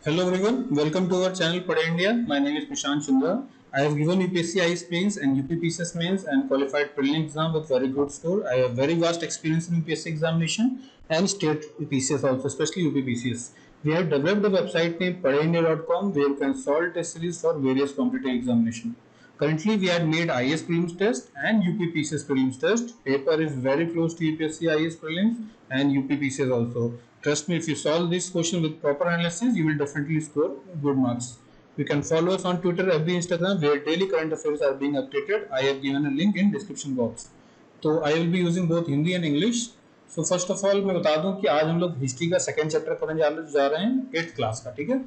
Hello everyone, welcome to our channel Pada India. My name is Prashant Chandra. I have given UPSC IAS Mains and UPPCS Mains and qualified preliminary exam with very good score. I have very vast experience in UPSC examination and state PCS also, especially UPPCS. We have developed a website named padaindia.com where you can solve test series for various competitive examination. Currently, we have made IAS prelims test and UPPCS prelims test. Paper is very close to UPSC IAS prelims and UPPCS also. Trust me, if you solve this question with proper analysis, you will definitely score good marks. You can follow us on Twitter, FB, Instagram, where daily current affairs are being updated. I have given a link in description box. तो I will be using both Hindi and English. So first of all मैं बता दूं कि आज हम लोग history का second chapter पढ़ने जा रहे हैं 8th क्लास का, ठीक है।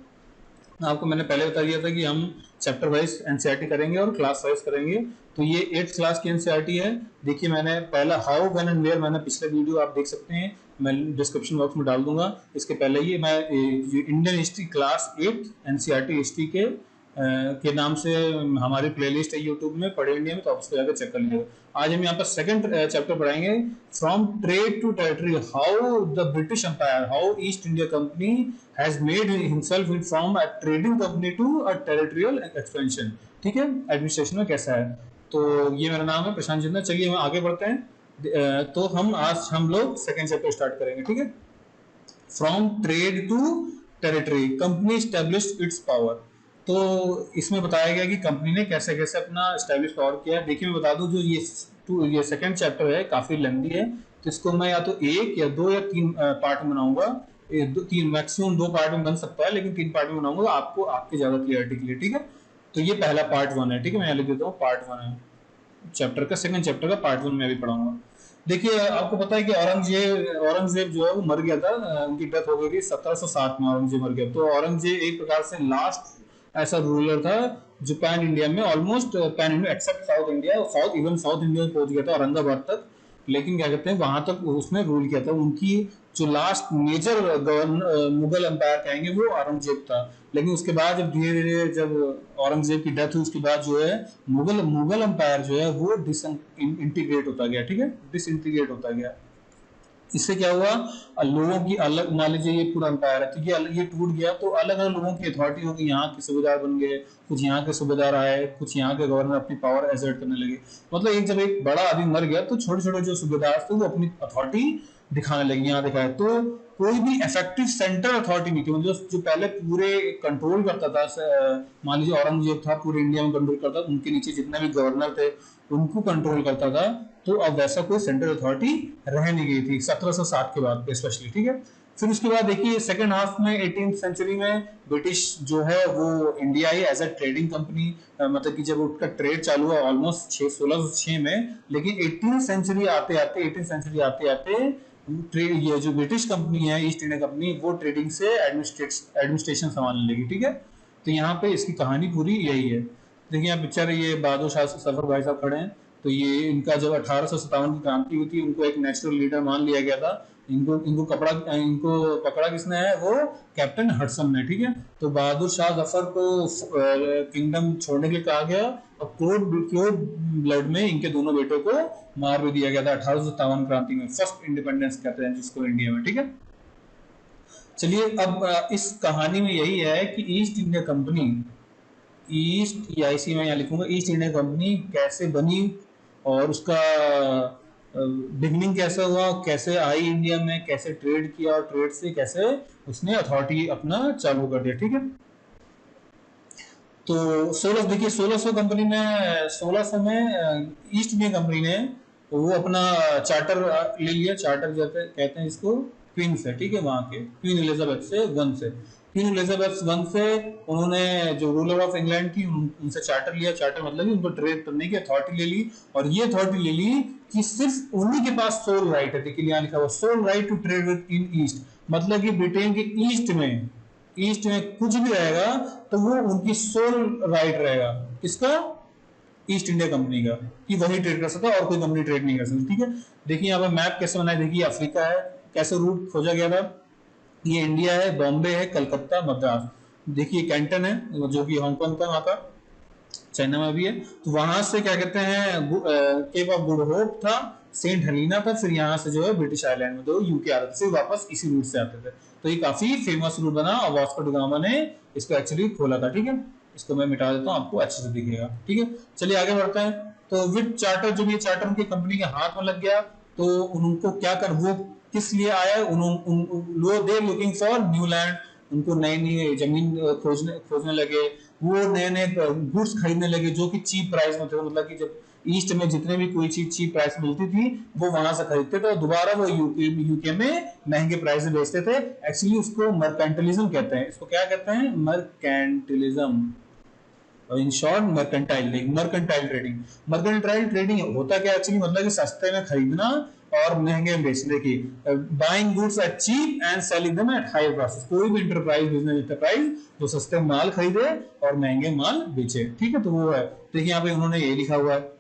आपको मैंने पहले बता दिया था कि हम चैप्टर वाइज एनसीईआरटी करेंगे और क्लास वाइज करेंगे। तो ये 8th क्लास की एनसीईआरटी है। देखिए मैंने पहला हाउ व्हेन एंड वेयर मैंने पिछले वीडियो आप देख सकते हैं, मैं डिस्क्रिप्शन बॉक्स में डाल दूंगा। इसके पहले ही मैं Indian history class 8 NCERT history के नाम से हमारी प्लेलिस्ट है यूट्यूब में पढ़े इंडिया में, तो आप उसको जाकर चेक कर लीजिएगा। आज हम यहाँ पर सेकंड चैप्टर पढ़ाएंगे from trade to territory, how the British empire, how East India Company has made himself from a trading company to a territorial expansion. ठीक है, एडमिनिस्ट्रेशन में कैसा है। तो ये मेरा नाम है प्रशांत चंद्र। चलिए हम आगे बढ़ते हैं। तो हम लोग सेकंड चैप्टर स्टार्ट करेंगे, ठीक है। From trade to territory company established its power. तो इसमें बताया गया कि कंपनी ने कैसे कैसे अपना एस्टेब्लिश पावर किया है। देखिए मैं बता दूं, जो ये सेकंड चैप्टर है काफी लेंथी है, तो इसको मैं या तो एक या दो या तीन पार्ट में बनाऊंगा। तीन मैक्सिमम 2 पार्ट में बन सकता है, लेकिन 3 पार्ट में बनाऊंगा आपको आपके ज्यादा क्लियरिटी के लिए, ठीक है। तो ये पहला पार्ट 1 है, ठीक है। मैं लिख देता हूँ पार्ट 1 है चैप्टर का, सेकंड चैप्टर का पार्ट 1 में अभी पढ़ाऊंगा। देखिए आपको पता है कि औरंगजेब जो है वो मर गया था, उनकी डेथ हो गई थी 1707 में। औरंगजेब मर गया, तो औरंगजेब एक प्रकार से लास्ट ऐसा रूलर था जो पैन इंडिया में, almost pan India accept south India, south India में पहुंच गया था औरंगाबाद तक। लेकिन क्या कहते हैं वहां तक उसने रूल किया था। उनकी जो लास्ट मेजर मुगल एम्पायर कहेंगे वो औरंगजेब था। लेकिन उसके बाद जब धीरे धीरे जब औरंगजेब की डेथ हुई उसके बाद जो है मुगल एम्पायर जो है वो डिसइंटीग्रेट होता गया, ठीक है, डिसइंटीग्रेट होता गया। इससे क्या हुआ, लोगों की अलग, मान लीजिए ये पूरा एम्पायर है, तो ये टूट गया, तो अलग अलग लोगों की अथॉरिटी होगी। यहाँ के सूबेदार बन गए, कुछ यहाँ के सूबेदार आए, कुछ यहाँ के गवर्नर अपनी पावर एजर्ट करने लगे। मतलब जब एक बड़ा आदमी मर गया तो छोटे छोटे जो सूबेदार थे वो अपनी अथॉरिटी दिखाने लगे। यहाँ दिखाए तो कोई भी इफेक्टिव सेंटर अथॉरिटी नहीं थी। मतलब जो पहले पूरे कंट्रोल करता था, मान लीजिए औरंगजेब था, पूरे इंडिया में कंट्रोल करता था, उनके नीचे जितने भी गवर्नर थे उनको कंट्रोल करता था। तो अब वैसा कोई सेंट्रल अथॉरिटी रह नहीं गई थी 1707 के बाद स्पेशली, ठीक है। फिर उसके बाद देखिए सेकंड हाफ में 18th सेंचुरी में ब्रिटिश जो है वो इंडिया ही एज अ ट्रेडिंग कंपनी, मतलब कि जब उसका ट्रेड चालू हुआ ऑलमोस्ट 1606 में, लेकिन 18th सेंचुरी आते आते ये जो ब्रिटिश कंपनी है ईस्ट इंडिया कंपनी, वो ट्रेडिंग से एडमिनिस्ट्रेशन संभालने लगी, ठीक है। तो यहाँ पे इसकी कहानी पूरी यही है। देखिए यहाँ पिक्चर, ये बहादुर शाह सफर भाई साहब खड़े हैं। तो ये इनका जब 1857 की क्रांति हुई थी, उनको एक नेशनल लीडर मान लिया गया था। इनको पकड़ा किसने है, वो कैप्टन हडसन ने, ठीक है। तो बहादुर शाह जफर को किंगडम छोड़ने के लिए कहा गया और कोड ब्लड में इनके दोनों बेटों को मार भी दिया गया था 1857 क्रांति में। फर्स्ट इंडिपेंडेंस कहते हैं जिसको इंडिया में, ठीक है। चलिए अब इस कहानी में यही है कि ईस्ट इंडिया कंपनी, ईस्ट या इसी में यहाँ लिखूंगा ईस्ट इंडिया कंपनी कैसे बनी और उसका बिगनिंग कैसे हुआ, कैसे आई इंडिया में, कैसे ट्रेड किया और ट्रेड से कैसे उसने अथॉरिटी अपना चालू कर दिया, ठीक है। तो 1600 कंपनी में 1600 में ईस्ट इंडिया कंपनी ने वो अपना चार्टर ले लिया। चार्टर कहते हैं इसको क्वीन से, ठीक है, वहां के क्वीन एलिजाबेथ से वन से। क्वीन एलिजाबेथ वन से उन्होंने जो रूलर ऑफ इंग्लैंड थी उनसे चार्टर लिया। चार्टर मतलब कि उनको ट्रेड करने की अथॉरिटी ले ली, और ये अथॉरिटी ले ली कि सिर्फ उन्हीं के पास सोल राइट है। देखिए यहाँ लिखा हुआ sole right to trade with in east, मतलब कि ब्रिटेन के ईस्ट में कुछ भी रहेगा तो वो उनकी सोल राइट रहेगा। किसका, ईस्ट इंडिया कंपनी का, कि वही ट्रेड कर सकता है और कोई कंपनी ट्रेड नहीं कर सकती, ठीक है। देखिए यहाँ पर मैप कैसे बनाया, देखिए अफ्रीका है, कैसे रूट खोजा गया था, ये इंडिया है, बॉम्बे है, कलकत्ता, मद्रास। देखिए कैंटन है जो कि हांगकांग का वहां का, चाइना में भी है। तो वहां से क्या कहते हैं केप ऑफ गुड होप था, सेंट हेलिना था, फिर यहाँ से जो है ब्रिटिश आइलैंड में तो यूके आते थे, फिर वापस इसी रूट से आते थे। तो ये काफी फेमस रूट बना और वास्को डी गामा ने इसको एक्चुअली खोला था। ठीक है, इसको मैं मिटा देता हूँ, आपको अच्छे से दिखेगा। ठीक है, चलिए आगे बढ़ते हैं। तो विद चार्टर, जब ये चार्टर उनकी कंपनी के हाथ में लग गया तो उनको क्या कर, वो किस लिए आया, they looking for new land, उनको नई नई जमीन खोजने खोजने लगे, वो नए नए गुड्स खरीदने लगे जो कि चीप प्राइस में थे। मतलब कि जब ईस्ट में जितने भी कोई चीज चीप प्राइस मिलती थी वो वहां से खरीदते थे और दोबारा वो यूके में महंगे प्राइस में बेचते थे। एक्चुअली उसको मर्केंटिलिज्म कहते हैं। इसको क्या कहते हैं? Mercantilism, in short mercantile trading. Mercantile trading होता क्या एक्चुअली, मतलब कि सस्ते में खरीदना और महंगे में बेचने की, buying goods at cheap and selling them at high prices. कोई भी बिजनेस एंटरप्राइज जो सस्ते माल खरीदे और महंगे माल बेचे। ठीक है, तो वो है। देखिए यहाँ पे उन्होंने ये लिखा हुआ है,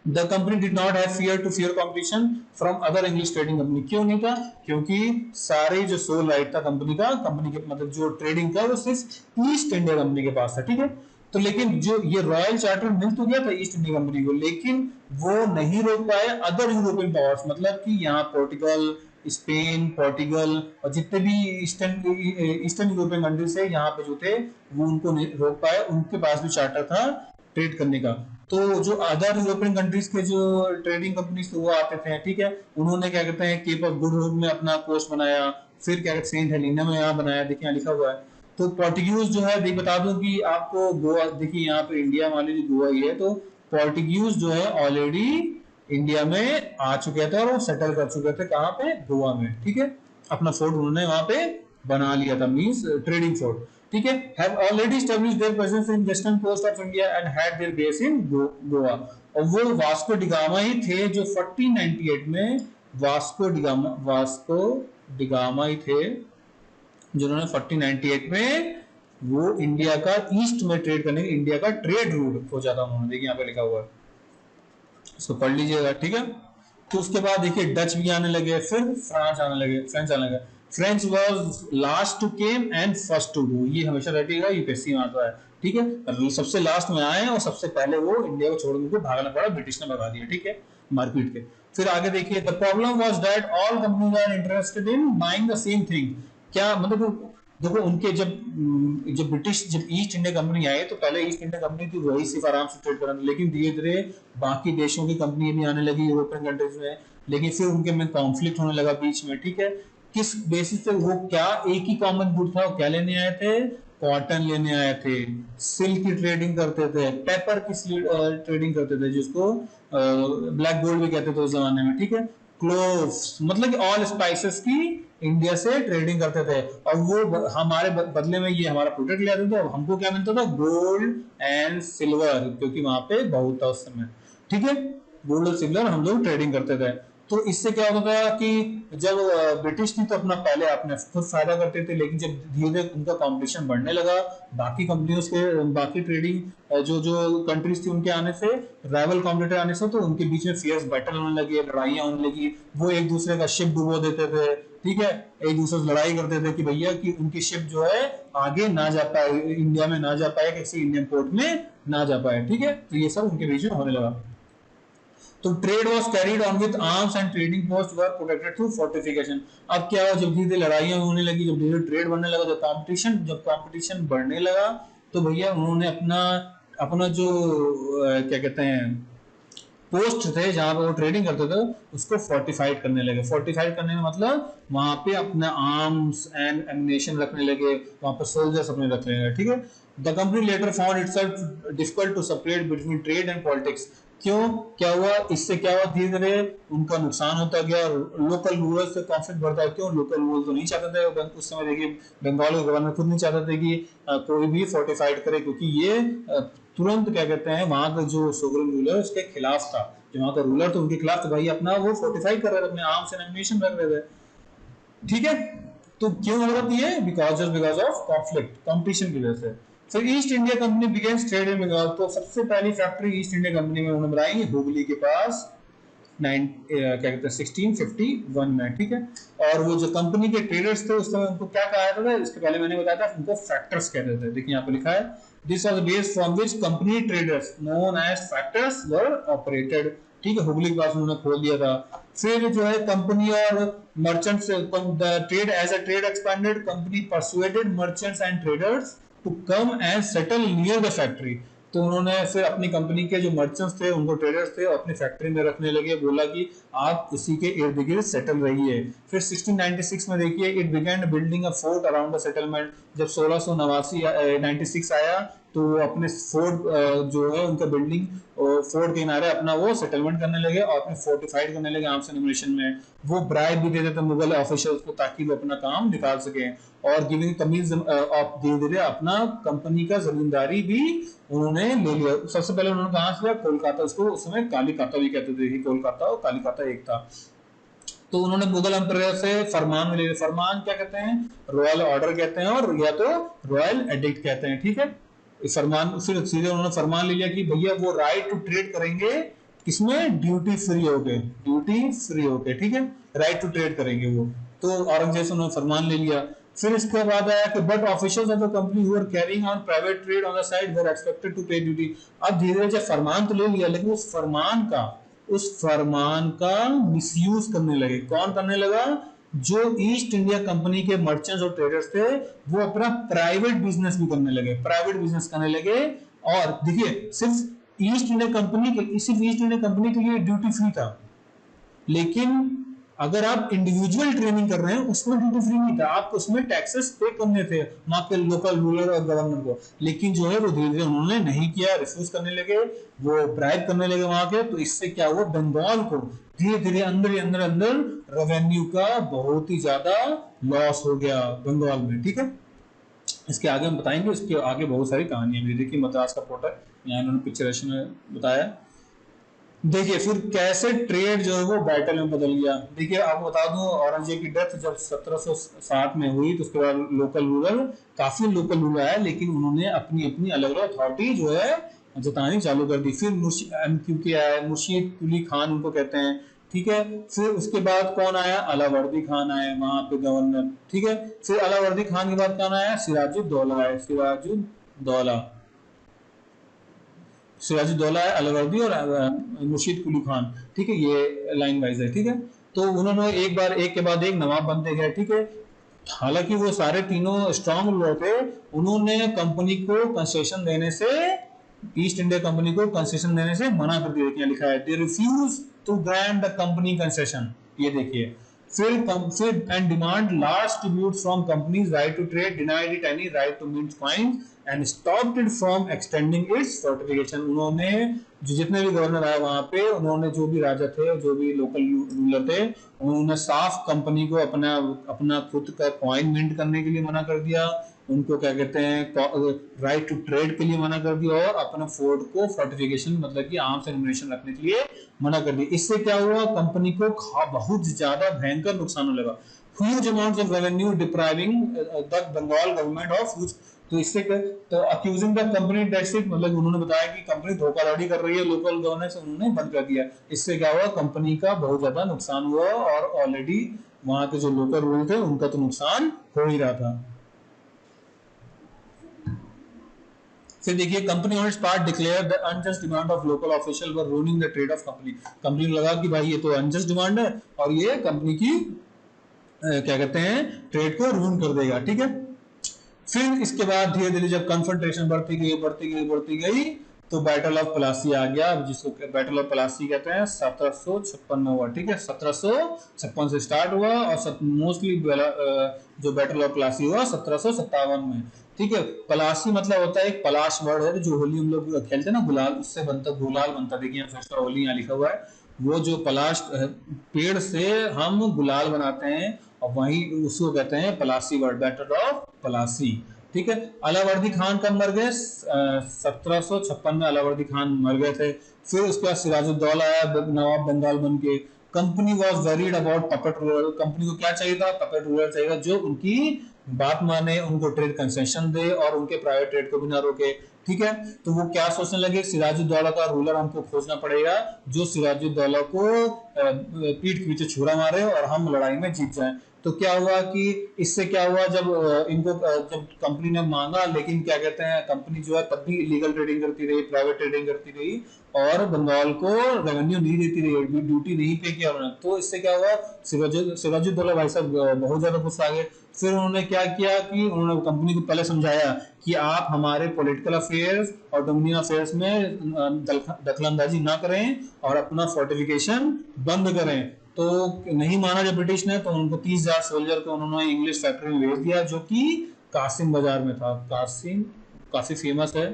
The company did not have fear competition from other English trading company। क्यों नहीं था? क्योंकि सारे जो सोल राइट था कंपनी का, कंपनी के मतलब जो ट्रेडिंग का, वो सिर्फ ईस्ट इंडिया कंपनी के पास था। ठीक है, तो लेकिन जो ये रॉयल चार्टर मिल तो गया था ईस्ट इंडिया कंपनी को, लेकिन वो नहीं रोक पाए अदर यूरोपियन पावर्स। मतलब कि यहाँ पोर्टुगल, स्पेन, पोर्टुगल और जितने भी ईस्टर्न यूरोपियन कंट्रीज है यहाँ पे जो थे, वो उनको नहीं रोक पाए। उनके पास भी चार्टर था ट्रेड करने का। तो जो अदर यूरोपियन कंट्रीज के जो ट्रेडिंग कंपनीज थे वो आते थे। ठीक है, उन्होंने क्या कहते हैं केप ऑफ गुड होप में अपना पोस्ट बनाया, फिर क्या कहते हैं सेंट हेलेना में यहाँ बनाया। देखिए यहाँ लिखा हुआ है। तो पोर्टुगीज जो है, देख बता दूं कि आपको गोवा, देखिए यहाँ पे इंडिया वाली जो गोवा ही है, तो पोर्टुगीज जो है ऑलरेडी इंडिया में आ चुके थे और वो सेटल कर चुके थे। कहाँ पे? गोवा में। ठीक है, अपना फोर्ट उन्होंने वहां पे बना लिया था, मींस ट्रेडिंग फोर्ट। ठीक है, have already established their presence in western coast of India and had their base in Goa. और वो वास्को डिगामा ही थे जो 1498 में वास्को डिगामा ही थे जिन्होंने 1498 में वो इंडिया का ईस्ट में ट्रेड करने, इंडिया का ट्रेड रूट खोजा था उन्होंने। देखिए यहाँ पे लिखा हुआ है, इसको पढ़ लीजिएगा। ठीक है, तो उसके बाद देखिए डच भी आने लगे, फिर फ्रेंच आने लगे। French was last to came and first to go. ये हमेशा रटिएगा, यूपीएससी में आता है। ठीक है, सबसे लास्ट में आए और सबसे पहले वो इंडिया को छोड़ के भागना पड़ा, ब्रिटिश ने भगा दिया। ठीक है, मारपीट के। फिर आगे देखिए, the problem was that all companies are interested in buying the same thing. क्या मतलब, देखो उनके जब ब्रिटिश, जब ईस्ट इंडिया कंपनी आए तो पहले ईस्ट इंडिया कंपनी थी वही सिर्फ आराम से ट्रेड कराने, लेकिन धीरे धीरे बाकी देशों की कंपनी भी आने लगी यूरोपियन कंट्रीज में, लेकिन फिर उनके में कॉन्फ्लिक्ट होने लगा बीच में। ठीक है, किस बेसिस से? वो क्या एक ही कॉमन गुड था, क्या लेने आए थे? कॉटन लेने आए थे, सिल्क की ट्रेडिंग करते थे, पेपर की ट्रेडिंग करते थे जिसको ब्लैक गोल्ड भी कहते थे उस जमाने में। ठीक है, क्लोव्स मतलब कि ऑल स्पाइसेस की इंडिया से ट्रेडिंग करते थे और वो हमारे बदले में ये हमारा प्रोडक्ट ले आते थे और हमको क्या मिलता था? गोल्ड एंड सिल्वर, क्योंकि वहां पे बहुत था उस समय। ठीक है, गोल्ड और सिल्वर हम लोग ट्रेडिंग करते थे। तो इससे क्या होता था कि जब ब्रिटिश थी तो अपना पहले अपने खुद फायदा करते थे, लेकिन जब धीरे धीरे उनका कंपटीशन बढ़ने लगा बाकी कंपनियों के, बाकी ट्रेडिंग जो जो कंट्रीज थी उनके आने से, राइवल कॉम्पिटिटर आने से, तो उनके बीच में फियर्स बैटल होने लगी, लड़ाइयां होने लगी। वो एक दूसरे का शिप डुबो देते थे। ठीक है, एक दूसरे से लड़ाई करते थे कि भैया कि उनकी शिप जो है आगे ना जा पाए, इंडिया में ना जा पाए, किसी इंडियन पोर्ट में ना जा पाए। ठीक है, तो ये सब उनके बीच में होने लगा। तो trade was carried on with arms and trading post were protected through fortification. अब क्या हुआ, जब धीरे लड़ाइयां होने लगी, जब धीरे ट्रेड बढ़ने लगा, जब कंपटीशन बढ़ने लगा, तो भैया उन्होंने अपना अपना जो क्या कहते हैं पोस्ट थे जहां पे वो ट्रेडिंग करते थे उसको फोर्टिफाइड करने लगे। फोर्टिफाइड करने में मतलब वहां पे अपना आर्म्स एंड एमिनेशन रखने लगे, वहां पे सोल्जर्स अपने रखने लगे। ठीक है, the company later found itself difficult to separate between trade and politics. क्यों? क्या हुआ? इससे क्या हुआ, धीरे धीरे उनका नुकसान होता गया, लोकल रूलर से कॉन्फ्लिक्ट बढ़ता है। क्यों? लोकल रूलर तो नहीं चाहते थे उस समय, देखिए बंगाल के गवर्नर खुद नहीं चाहते थे कि कोई भी फोर्टिफाइड करे, क्योंकि ये तुरंत क्या कहते हैं वहां का जो सोवरेन रूलर उसके खिलाफ था, जो वहां का रूलर तो उनके खिलाफ था। भाई अपना वो फोर्टिफाई कर रहे थे, अपने आर्म्स एंड एमिनेशन रख रहे थे। ठीक है, तो क्यों हो रहा है? बिकॉज ऑफ कॉन्फ्लिक्ट, कंपटीशन की वजह से। फिर East India Company began trade in Bengal. तो सबसे पहली फैक्ट्री ईस्ट इंडिया कंपनी में उन्होंने बनाई हुगली के पास, क्या कहते हैं 1651 में। ठीक है, और वो जो कंपनी के ट्रेडर्स थे उस समय उनको क्या कहा जाता था? इसके पहले मैंने बताया था उनको फैक्टर्स कहते थे। देखिए यहाँ पे लिखा है this was base from which company traders known as factors were operated. ठीक है, हुबली के पास उन्होंने खोल दिया था। फिर जो है कंपनी और merchants, the trade as a trade expanded, company persuaded merchants and traders to come and settle near the factory. तो उन्होंने फिर अपनी कंपनी के जो मर्चेंट्स थे, उनको ट्रेडर्स थे, अपनी फैक्ट्री में रखने लगे, बोला कि आप उसी के इर्द गिर्द सेटल रहिए। फिर 1696 में देखिए, it began building a fort around the settlement. जब 1689 आया तो अपने फोर्ट जो है उनका बिल्डिंग फोर्ट के किनारे अपना वो सेटलमेंट करने लगे और अपने फोर्टिफाइड करने लगे आर्म्स एनिमिनेशन में। वो ब्राइब भी देते थे मुगल ऑफिशियल्स को ताकि वो अपना काम निकाल सके, और गिविंग कमीज ऑफ धीरे धीरे अपना कंपनी का जमींदारी भी उन्होंने ले लिया। सबसे पहले उन्होंने कहा से कोलकाता, उसको उस समय कालीकाता भी कहते थे, कोलकाता और कालीकाता एक था। तो उन्होंने मुगल एम्पायर से फरमान ले लिया। फरमान क्या कहते हैं? रॉयल ऑर्डर कहते हैं, और या तो रॉयल एडिक्ट कहते हैं। ठीक है, फरमान, फिर सीधे उन्होंने फरमान ले लिया कि भैया वो राइट टू ट्रेड करेंगे किसमें? ड्यूटी फ्री होके, ड्यूटी फ्री होके। ठीक है, राइट टू ट्रेड करेंगे वो। तो औरंगजेब से उन्होंने फरमान ले लिया। फिर इसके बाद आया कि but officials of the company who are carrying on private trade on the side were expected to pay duty. अब धीरे धीरे फरमान तो ले लिया, लेकिन उस फरमान का मिसयूज करने लगे। कौन करने लगा? जो ईस्ट इंडिया कंपनी के मर्चेंट्स और ट्रेडर्स थे, वो अपना प्राइवेट बिजनेस भी करने लगे, प्राइवेट बिजनेस करने लगे। और देखिए, सिर्फ ईस्ट इंडिया कंपनी के लिए ड्यूटी फ्री था, लेकिन अगर आप इंडिविजुअल ट्रेनिंग कर रहे हैं उसमें ड्यूटी फ्री नहीं था, आप उसमें टैक्सेस पे करने थे वहां के लोकल रूलर और गवर्नमेंट को। लेकिन जो है वो धीरे धीरे उन्होंने नहीं किया, रिफ्यूज करने लगे, वो ब्राइब करने लगे वहां के। तो इससे क्या हुआ? बंगाल को धीरे धीरे अंदर रेवेन्यू का बहुत ही ज्यादा लॉस हो गया बंगाल में। ठीक है, इसके आगे हम बताएंगे, इसके आगे बहुत सारी कहानियां भी। देखिए मद्रास का पोर्ट है, यहाँ इन्होंने पिक्चरेशन में बताया। देखिए फिर कैसे ट्रेड जो है वो बैटल में बदल गया। देखिए आपको बता दूं, औरंगजेब की डेथ जब 1760 में हुई तो उसके बाद काफी लोकल रूलर आए, लेकिन उन्होंने अपनी अपनी अलग अलग अथॉरिटी जो है जतानी चालू कर दी। फिर क्योंकि आया मुर्शीद कुली खान उनको कहते हैं। ठीक है, फिर उसके बाद कौन आया? अलावर्दी खान आए वहां पे गवर्नर। ठीक है, फिर अलावर्दी खान के बाद कौन आया? सिराजुद्दौला आए, सिराजुद्दौला है, अलवर्दी और मुर्शीद कुली खान। ठीक है, ये लाइन वाइज है। ठीक है, तो उन्होंने एक के बाद एक नवाब बनते गए। ठीक है, हालांकि वो सारे तीनों स्ट्रांग रूलर थे, उन्होंने कंपनी को कंसेशन देने से, ईस्ट इंडिया कंपनी को कंसेशन देने से मना कर दिया। लिखा है they refuse to grant the company concession. ये देखिए, फिर and demand large tributes from companies right to trade, denied it any right to mint coins and stopped it from extending its fortification. उन्होंने जो जितने भी गवर्नर आए वहां पे, उन्होंने जो भी राजा थे, जो भी लोकल रूलर थे, उन्होंने साफ कंपनी को अपना अपना खुद का कॉइन मिंट करने के लिए मना कर दिया, उनको क्या कहते हैं राइट टू ट्रेड के लिए मना कर दिया, और अपने फोर्ट को फोर्टिफिकेशन मतलब कि आर्म्स एनिमिनेशन रखने के लिए मना कर दिया। इससे क्या हुआ? कंपनी को बहुत ज्यादा भयंकर नुकसान होने लगा। Huge amounts of revenue depriving the Bengal government of huge. तो इससे तो अक्यूजिंग द कंपनी डेसिट, मतलब उन्होंने बताया कि कंपनी धोखाधड़ी कर रही है लोकल गवर्नमेंट से, उन्होंने बंद कर दिया। इससे क्या हुआ? कंपनी का बहुत ज्यादा नुकसान हुआ, और ऑलरेडी वहां के जो लोकल रूल थे उनका तो नुकसान हो ही रहा था। फिर देखिए, company on it's part declare the unjust demand of local official were ruining the trade off company. Company को लगा कि भाई ये तो अनजस्ट डिमांड है और ये कंपनी की क्या कहते हैं ट्रेड को रूइन कर देगा। ठीक है, फिर इसके बाद धीरे धीरे जब कन्फ्रंटेशन बढ़ती गई तो बैटल ऑफ प्लासी आ गया, जिसको बैटल ऑफ प्लासी कहते हैं। 1756 में हुआ। ठीक है, 1756 से स्टार्ट हुआ, और मोस्टली जो बैटल ऑफ प्लासी हुआ 1757 में। ठीक है, पलासी मतलब होता है एक पलाश वर्ड है, जो होली हम लोग खेलते हैं ना, गुलाल, उससे बनता, गुलाल बनता। देखिए फर्स्ट होली यहाँ लिखा हुआ है, वो जो पलाश पेड़ से हम गुलाल बनाते हैं, और वही उसको कहते हैं Plassey war, battle of Plassey. ठीक है, अलावर्दी खान कब मर गए? 1756 में अलावर्दी खान मर गए थे। फिर उसके बाद सिराजुद्दौला आया नवाब बंगाल बन के। Company was worried about puppet ruler. Company को क्या चाहिए था? पपेट रूलर चाहिए था, जो उनकी बात माने, उनको ट्रेड कंसेशन दे और उनके प्राइवेट ट्रेड को भी ना रोके। ठीक है, तो वो क्या सोचने लगे? सिराजुद्दौला का रूलर हमको खोजना पड़ेगा, जो सिराजुद्दौला को पीठ के पीछे छुरा मारे और हम लड़ाई में जीत जाएं। तो क्या हुआ कि इससे क्या हुआ, जब इनको जब कंपनी ने मांगा, लेकिन क्या कहते हैं कंपनी जो है तब भी इलीगल ट्रेडिंग करती रही, प्राइवेट ट्रेडिंग करती रही और बंगाल को रेवेन्यू नहीं देती रही, ड्यूटी नहीं पे किया उन्होंने। तो इससे क्या हुआ, सिराजुद्दौला भाई साहब बहुत ज्यादा गुस्सा आ गए। फिर उन्होंने क्या किया कि उन्होंने कंपनी को पहले समझाया कि आप हमारे पॉलिटिकल अफेयर्स और डोमेनियन अफेयर्स में दखलंदाजी ना करें और अपना फोर्टिफिकेशन बंद करें। तो नहीं माना जब ब्रिटिश ने, तो उनको 30,000 सोल्जर को उन्होंने इंग्लिश फैक्ट्री में भेज दिया, जो कि कासिम बाजार में था। कासिम काफी फेमस है,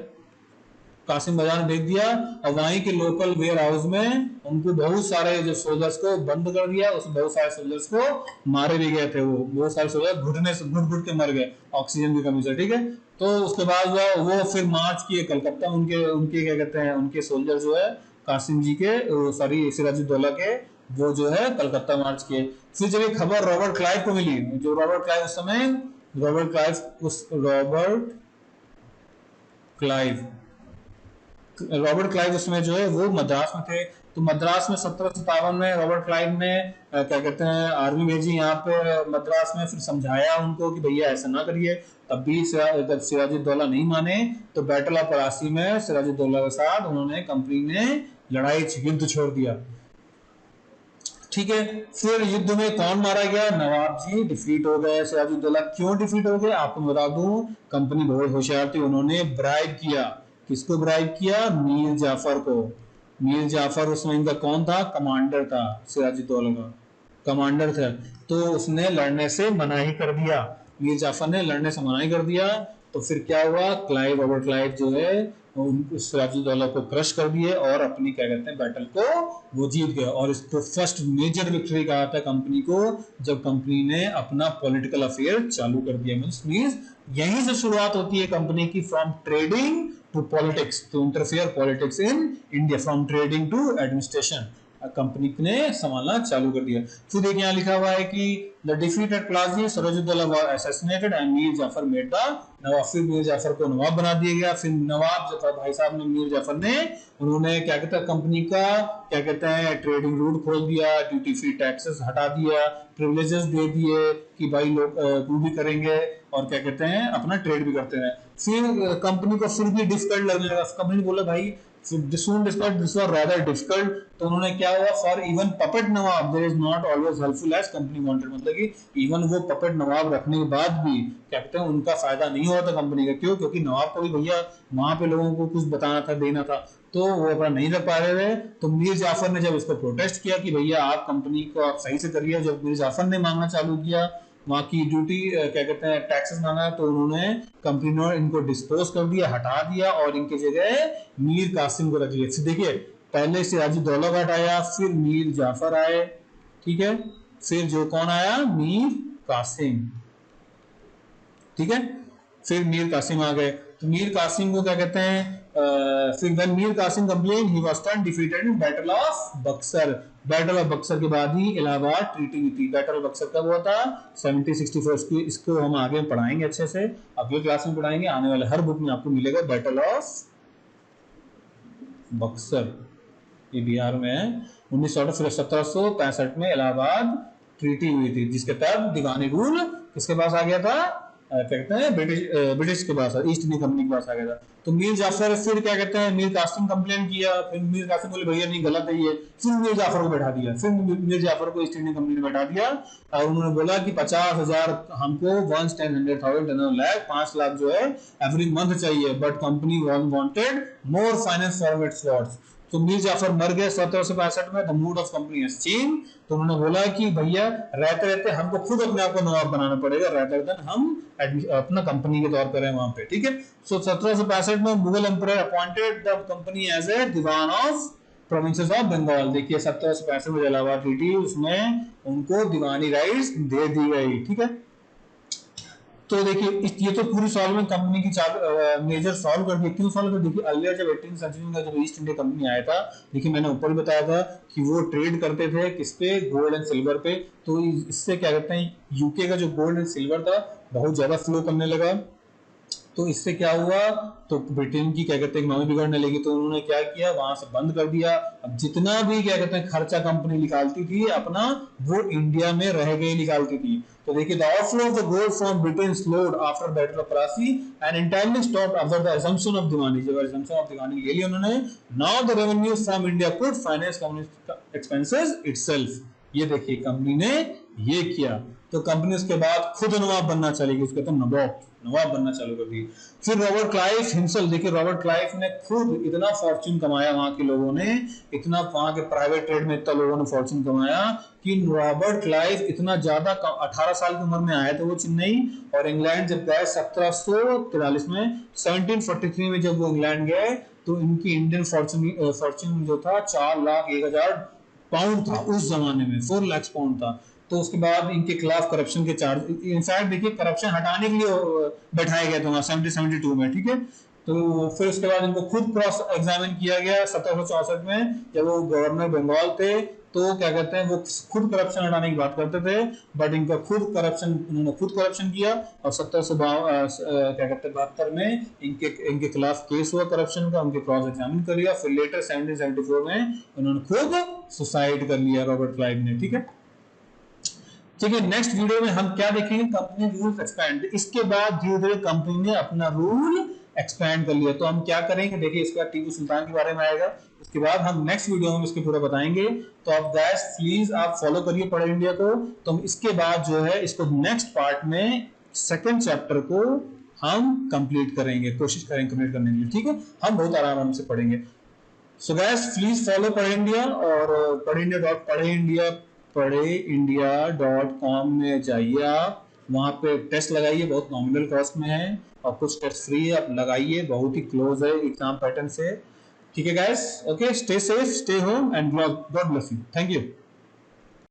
कासिम बाजार में भेज दिया। और वहीं के लोकल वेयर हाउस में उनको बहुत सारे जो सोल्जर्स को बंद कर दिया, उस बहुत सारे सोल्जर्स को मारे भी गए थे। वो बहुत सारे सोल्जर घुटने से घुट घुट के मर गए ऑक्सीजन की कमी से, ठीक है। तो उसके बाद वो फिर मार्च किए कलकत्ता, उनके उनके क्या कहते हैं उनके सोल्जर जो है कासिम जी के, सॉरी सिराजुद्दौला के, वो जो है कलकत्ता मार्च किए। फिर जब ये खबर रॉबर्ट क्लाइव को मिली, जो रॉबर्ट क्लाइव उस समय रॉबर्ट क्लाइव उसमें जो है वो मद्रास में थे। तो मद्रास में 1757 में रॉबर्ट क्लाइव ने क्या कहते हैं आर्मी भेजी यहाँ पे मद्रास में, फिर समझाया उनको कि भैया ऐसा ना करिए। तब भी जब सिराजुद्दौला नहीं माने, तो बैटल ऑफ पलासी में सिराजुद्दौला के साथ उन्होंने कंपनी ने लड़ाई युद्ध छोड़ दिया, ठीक है। फिर युद्ध में कौन मारा गया, नवाब जी डिफीट हो गए। सिराजुद्दौला क्यों डिफीट हो गए आपको बता दूं, कंपनी बहुत होशियार थी, उन्होंने ब्राइब किया। किसको ब्राइब किया, मीर जाफर को। मीर जाफर उसमें इनका कौन था, कमांडर था, सिराजुद्दौला का कमांडर था। तो उसने लड़ने से मनाही कर दिया, मीर जाफर ने लड़ने से मनाही कर दिया। तो फिर क्या हुआ, क्लाइव रॉबर्ट क्लाइव जो है सिराजुद्दौला को क्रश कर दिए और अपनी क्या कहते हैं बैटल को वो जीत गए। और इसको फर्स्ट मेजर विक्ट्री कहा था कंपनी को, जब कंपनी ने अपना पॉलिटिकल अफेयर चालू कर दिया। मींस यहीं से शुरुआत होती है कंपनी की, from trading to politics, to interfere politics in India, from trading to administration, company ने संभालना चालू कर दिया। फिर देखिए यहाँ लिखा हुआ है कि the defeat at Plassey, Sirajuddaulah was assassinated and Mir Jafar made the nawab. फिर मीर जाफर को नवाब बना दिया गया। फिर नवाब जो था भाई साहब ने, मीर जाफर ने, उन्होंने क्या कहते हैं कंपनी का क्या कहते हैं ट्रेडिंग रूट खोल दिया, ड्यूटी फ्री टैक्सेस हटा दिया, प्रिविलेजेस दे दिए कि भाई लोग वो भी करेंगे और क्या कहते हैं अपना ट्रेड भी करते हैं। फिर कंपनी को फिर भी डिफिकल्ट लगने लगा, कंपनी ने बोला भाई soon despite this was rather difficult, तो उन्होंने क्या हुआ, for even puppet nawab there is not always helpful as company wanted, मतलब कि इवन वो पपेट नवाब रखने के बाद भी क्या कहते हैं उनका फायदा नहीं हुआ था कंपनी का। क्यों, क्योंकि नवाब को भी भैया वहां पे लोगों को कुछ बताना था, देना था, तो वो अपना नहीं रख पा रहे थे। तो मीर जाफर ने जब इसको प्रोटेस्ट किया कि भैया आप कंपनी को आप सही से करिए, जब मीर जाफर ने मांगना चालू किया वहां की ड्यूटी क्या कहते हैं टैक्सेस मांगा, तो उन्होंने कंपनी ने इनको डिस्पोज कर दिया, हटा दिया और इनके जगह मीर कासिम को रख लिया। फिर देखिए पहले सिराजुद्दौला को हटाया, फिर मीर जाफर आए, ठीक है, फिर जो कौन आया, मीर कासिम, ठीक है, फिर मीर कासिम आ गए। तो मीर कासिम को क्या कहते हैं, फिर when Mir Qasim complain he was turn defeated in battle of Buxar. Battle of Buxar के बाद ही इलाहाबाद ट्रीटी हुई थी। बैटल ऑफ बक्सर कब हुआ था, 1764। इसको हम आगे पढ़ाएंगे अच्छे से, अगले क्लास में पढ़ाएंगे, आने वाले हर बुक में आपको मिलेगा बैटल ऑफ बक्सर, ये बिहार में है। 1765 में इलाहाबाद ट्रीटी हुई थी, जिसके तहत दीवानी रूल किसके पास आ गया था, कहते हैं ब्रिटिश के पास, ईस्ट इंडिया कंपनी के पास आ गया था। तो मीर जाफर फिर क्या कहते हैं, मीर कासिम कंप्लेन किया, फिर मीर कासिम बोले भैया नहीं गलत है ये, फिर मीर जाफर को बैठा दिया, फिर मीर जाफर को ईस्ट इंडिया कंपनी ने बैठा दिया और उन्होंने बोला कि 50,000 हमको 5 लाख जो है एवरी मंथ चाहिए, but company wanted more finance for its wards. तो मीर जाफर मर गए 1765 में। The mood of company has change, तो उन्होंने बोला कि भैया रहते रहते हमको खुद अपने आप को नवाब बनाना पड़ेगा, रहते रहते हम अपना कंपनी के तौर पर है वहां पे, ठीक है। सो 1765 में Mughal emperor appointed the company as a diwan of provinces of Bengal. देखिए 1765 में इलाहाबाद ट्रीटी, उसमें उनको दीवानी राइट्स दे दी गई, ठीक है। तो देखिए ये तो पूरी सॉल्व में कंपनी की चार मेजर सॉल्व कर दी, क्यों सॉल्व कर दी, अर्लियर जब 18th सेंचुरी में जब ईस्ट इंडिया कंपनी आया था, देखिए मैंने ऊपर भी बताया था कि वो ट्रेड करते थे किस पे, गोल्ड एंड सिल्वर पे। तो इससे क्या कहते हैं यूके का जो गोल्ड एंड सिल्वर था बहुत ज्यादा फ्लो करने लगा, तो इससे क्या हुआ, तो ब्रिटेन की क्या कहते हैं इकोनॉमी बिगड़ने लगी, तो उन्होंने क्या किया, वहां से बंद कर दिया। अब जितना भी क्या कहते हैं खर्चा कंपनी निकालती थी अपना, वो इंडिया में रह गई निकालती थी। तो देखिए, the outflow of the gold from Britain slowed after battle of Plassey and entirely stopped after the assumption of Diwani. जब assumption ऑफ दीवानी ले लिया उन्होंने, now the revenue from India could finance communist expenses itself. ये देखिए कंपनी ने ये किया, तो कंपनी उसके बाद खुद नवाब बनना चलेगी, उसके तो नवाब बनना चालू कर दी। फिर रॉबर्ट क्लाइव हिमसेल्फ, देखिए रॉबर्ट क्लाइव ने खुद इतना फॉर्च्यून कमाया, वहां के लोगों ने इतना, वहां के प्राइवेट ट्रेड में इतना लोगों ने फॉर्च्यून कमाया कि रॉबर्ट क्लाइव इतना ज्यादा 18 साल की उम्र में आया था वो चेन्नई, और इंग्लैंड जब गए 1743 में, 1743 में जब वो इंग्लैंड गए, तो इनकी इंडियन फॉर्च्यून जो था 4,01,000 पाउंड था उस जमाने में, 4 लाख पाउंड था। तो उसके बाद इनके खिलाफ करप्शन के चार्ज, इनफैक्ट देखिए करप्शन हटाने के लिए बैठाए गए थे वहां 1772 में, ठीक है। तो फिर उसके बाद इनको खुद क्रॉस एग्जामिन किया गया 1764 में, जब वो गवर्नर बंगाल थे, तो क्या कहते हैं वो खुद करप्शन हटाने की बात करते थे, बट इनका उन्होंने खुद करप्शन किया, और 1772 में इनके खिलाफ केस हुआ करप्शन का, उनके क्रॉस एग्जामिन कर लिया, फिर लेटर 1774 में उन्होंने खुद सुसाइड कर लिया रॉबर्ट क्लाइव ने, ठीक है। ठीक है, नेक्स्ट वीडियो में हम क्या देखेंगे, कंपनी रूल्स एक्सपैंड। इसके बाद धीरे धीरे कंपनी ने अपना रूल एक्सपैंड कर लिया, तो हम क्या करेंगे, देखिए इसके बाद टीपू सुल्तान के बारे में आएगा, उसके बाद हम नेक्स्ट वीडियो में इसके पूरा बताएंगे। तो आप गाइस प्लीज आप फॉलो करिए पढ़े इंडिया को। तो इसके बाद जो है इसको नेक्स्ट पार्ट में सेकंड चैप्टर को हम कंप्लीट करेंगे, कोशिश करेंगे कंप्लीट करने के लिए, ठीक है। हम बहुत आराम से पढ़ेंगे। सो गाइस प्लीज फॉलो पढ़े इंडिया, और पढ़ेइंडिया.com में जाइए, आप वहां पे टेस्ट लगाइए, बहुत नॉमिनल कॉस्ट में है, और कुछ टेस्ट फ्री है, आप लगाइए, बहुत ही क्लोज है एग्जाम पैटर्न से, ठीक है guys. Okay, stay safe, stay home, and God bless you. Thank you.